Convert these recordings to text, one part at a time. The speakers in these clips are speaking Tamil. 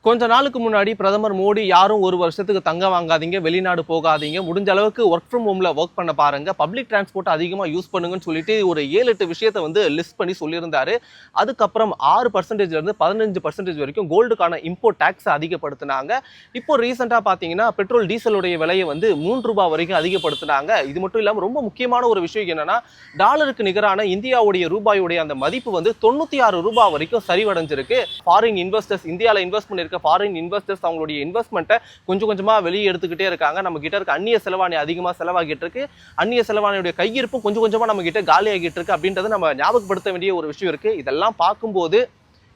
கொஞ்ச நாளுக்கு முன்னாடி பிரதமர் மோடி யாரும் ஒரு வருஷத்துக்கு தங்க வாங்காதீங்க, வெளிநாடு போகாதீங்க, முடிஞ்ச அளவுக்கு ஒர்க் ஃப்ரம் ஹோம்ல ஒர்க் பண்ண பாருங்க, பப்ளிக் டிரான்ஸ்போர்ட் அதிகமாக யூஸ் பண்ணுங்கன்னு சொல்லிட்டு ஒரு 7-8 விஷயத்தை வந்து லிஸ்ட் பண்ணி சொல்லியிருந்தாரு. அதுக்கப்புறம் 6% இருந்து 15% வரைக்கும் கோல்டுக்கான இம்போர்ட் டேக்ஸ் அதிகப்படுத்தினாங்க. இப்போ ரீசெண்டாக பார்த்தீங்கன்னா பெட்ரோல் டீசலுடைய விலையை வந்து ₹3 வரைக்கும் அதிகப்படுத்தினாங்க. இது மட்டும் இல்லாமல் ரொம்ப முக்கியமான ஒரு விஷயம் என்னன்னா, டாலருக்கு நிகரான இந்தியாவுடைய ரூபாயுடைய அந்த மதிப்பு வந்து ₹96 வரைக்கும் சரிவடைஞ்சிருக்கு. ஃபாரின் இன்வெஸ்டர்ஸ் இந்தியாவில் இன்வெஸ்ட் பண்ணிருக்க ஃபாரின் இன்வெஸ்டர்ஸ் அவங்களுடைய இன்வெஸ்ட்மெண்ட்டை கொஞ்சம் கொஞ்சமா வெளியே எடுத்துக்கிட்டே இருக்காங்க. நம்ம கிட்ட இருக்க அந்நிய செலவாணி அதிகமா செலவாகிட்டு இருக்கு. அந்நிய செலவாணியுடைய கையிருப்பும் கொஞ்சம் கொஞ்சமா நம்ம கிட்ட காலியாகிட்டு இருக்கு அப்படின்றத நம்ம ஞாபகப்படுத்த வேண்டிய ஒரு விஷயம் இருக்கு. இதெல்லாம் பார்க்கும்போது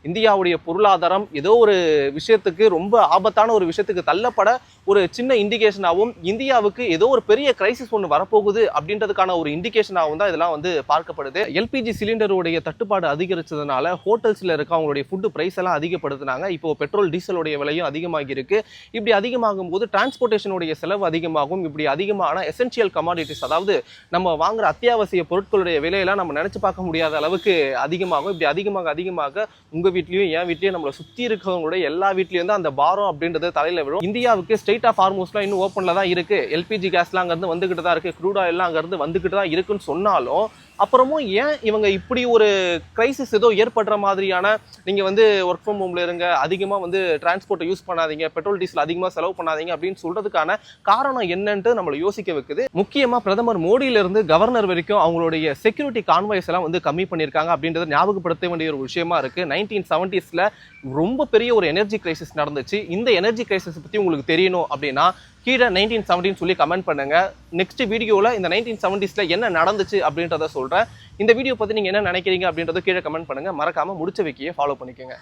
இந்தியாவுடைய பொருளாதாரம் ஏதோ ஒரு விஷயத்துக்கு ரொம்ப ஆபத்தான ஒரு விஷயத்துக்கு தள்ளப்பட ஒரு சின்ன இண்டிகேஷனாகவும், இந்தியாவுக்கு ஏதோ ஒரு பெரிய கிரைசிஸ் ஒன்று வரப்போகுது அப்படின்றதுக்கான ஒரு இண்டிகேஷனாகவும் தான் இதெல்லாம் வந்து பார்க்கப்படுது. எல்பிஜி சிலிண்டருடைய தட்டுப்பாடு அதிகரிச்சதுனால ஹோட்டல்ஸ்ல இருக்க அவங்களுடைய ஃபுட்டு பிரைஸ் எல்லாம் அதிகப்படுத்தினாங்க. இப்போ பெட்ரோல் டீசலுடைய விலையும் அதிகமாகி இருக்கு. இப்படி அதிகமாகும் போது டிரான்ஸ்போர்ட்டேஷனுடைய செலவு அதிகமாகும். இப்படி அதிகமான எசென்சியல் கமாடிட்டிஸ், அதாவது நம்ம வாங்குற அத்தியாவசிய பொருட்களுடைய விலையெல்லாம் நம்ம நினைச்சு பார்க்க முடியாத அளவுக்கு அதிகமாகும். இப்படி அதிகமாக உங்க வீட்லயும் என் வீட்லயும் நம்மளை சுத்தி இருக்கிறவங்களுடைய எல்லா வீட்லயும் தான் அந்த பாரம் அப்படின்றது தலையில விழும். இந்தியாவுக்கு ஸ்டேட் ஆஃப் ஹார்மோஸ்லாம் இன்னும் ஓப்பன்ல தான் இருக்கு. எல்பிஜி கேஸ்லாம் அங்கிருந்து வந்துகிட்டு தான் இருக்கு, க்ரூட் ஆயில்லாம் அங்கிருந்து வந்துகிட்டு தான் இருக்குன்னு சொன்னாலும் அப்புறமும் ஏன் இவங்க இப்படி ஒரு கிரைசிஸ் ஏதோ ஏற்படுற மாதிரியான, நீங்க வந்து ஒர்க் ஃப்ரம் ஹோம்ல இருங்க, அதிகமா வந்து டிரான்ஸ்போர்ட்டை யூஸ் பண்ணாதீங்க, பெட்ரோல் டீசல் அதிகமா செலவு பண்ணாதீங்க அப்படின்னு சொல்றதுக்கான காரணம் என்னன்ட்டு நம்மளை யோசிக்க வைக்குது. முக்கியமா பிரதமர் மோடியில இருந்து கவர்னர் வரைக்கும் அவங்களுடைய செக்யூரிட்டி கான்வாய்ஸ் எல்லாம் வந்து கம்மி பண்ணியிருக்காங்க அப்படின்றத ஞாபகப்படுத்த வேண்டிய ஒரு விஷயமா இருக்கு. 1970s ரொம்ப பெரிய ஒரு எனர்ஜி கிரைசிஸ் நடந்துச்சு. இந்த எனர்ஜி கிரைசிஸ் பத்தி உங்களுக்கு தெரியணும் அப்படின்னா கீழே 1970 சொல்லி கமெண்ட் பண்ணுங்க. நெக்ஸ்ட் வீடியோவில் இந்த 1970s என்ன நடந்துச்சு அப்படின்றத சொல்றேன். இந்த வீடியோ பத்தி நீங்க என்ன நினைக்கிறீங்க அப்படின்றத கீழே கமெண்ட் பண்ணுங்க. மறக்காம முடிச்ச வைக்கிய ஃபாலோ பண்ணிக்கோங்க.